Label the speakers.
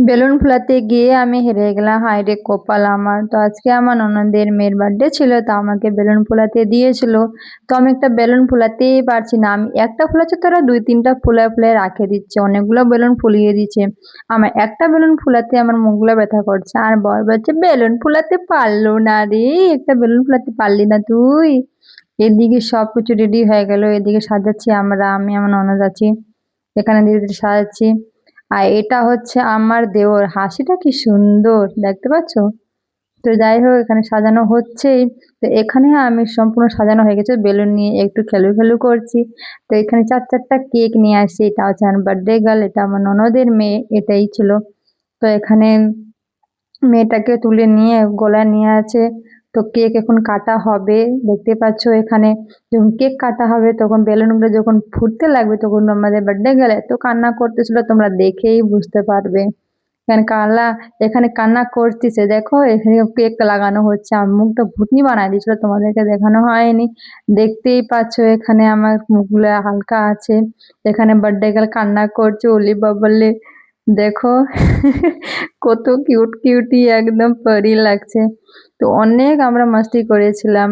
Speaker 1: Balloon ফোলাতে গিয়ে আমি হেরে গেলাম, হায় রে কপাল আমার। তো আজকে আমার ননদের মেয়ের বার্থডে ছিল, তো আমাকে বেলুন ফোলাতে দিয়েছিল। তো আমি একটা বেলুন ফোলাতেই পারছি না, আমি একটা ফোলাচ্ছি তোরা দুই তিনটা ফুলায় ফুলায় রাখে দিচ্ছে, অনেকগুলো বেলুন ফুলিয়ে দিচ্ছে। আমার একটা বেলুন ফোলাতে আমার মুখগুলো ব্যথা করছে, আর বর বলছে বেলুন ফোলাতে পারলো না রে, একটা বেলুন ফোলাতে পারলি না তুই। এদিকে সবকিছু রেডি হয়ে গেল, এদিকে সাজাচ্ছি আমরা, আমি আমার ননদ আছি এখানে ধীরে ধীরে সাজাচ্ছি। আর এটা হচ্ছে আমার দেওর, হাসিটা কি সুন্দর দেখতে পাচ্ছ। তো যাই হোক এখানে সাজানো হচ্ছেই। তো এখানে আমি সম্পূর্ণ সাজানো হয়ে গেছে, বেলুন নিয়ে একটু খেলু খেলু করছি। তো এখানে চার চারটা কেক নিয়ে আসছি, এটা হচ্ছে আমার বার্থডে গার্ল, এটা আমার ননদের মেয়ে, এটাই ছিল। তো এখানে মেয়েটাকে তুলে নিয়ে গলায় নিয়ে আছে। তো কেক এখন কাটা হবে, দেখতে পাচ্ছ এখানে যখন কেক কাটা হবে তখন বেলুনগুলো যখন ফুটতে লাগবে তখন আমাদের বার্থডে গেলে তো কান্না করতেছিল, তোমরা দেখেই বুঝতে পারবে। এখানে কান্না করতেছে, দেখো এখানে কেক লাগানো হচ্ছে, আমার মুখটা ভুতনি বানায় দিয়েছিল, তোমাদেরকে দেখানো হয়নি। দেখতেই পাচ্ছ এখানে আমার মুখগুলো হালকা আছে। এখানে বার্থডে গার্ল কান্না করছে ওলি বাবলে, দেখো কত কিউট কিউটি একদম পরি লাগছে। তো অনেক আমরা মাস্তি করেছিলাম।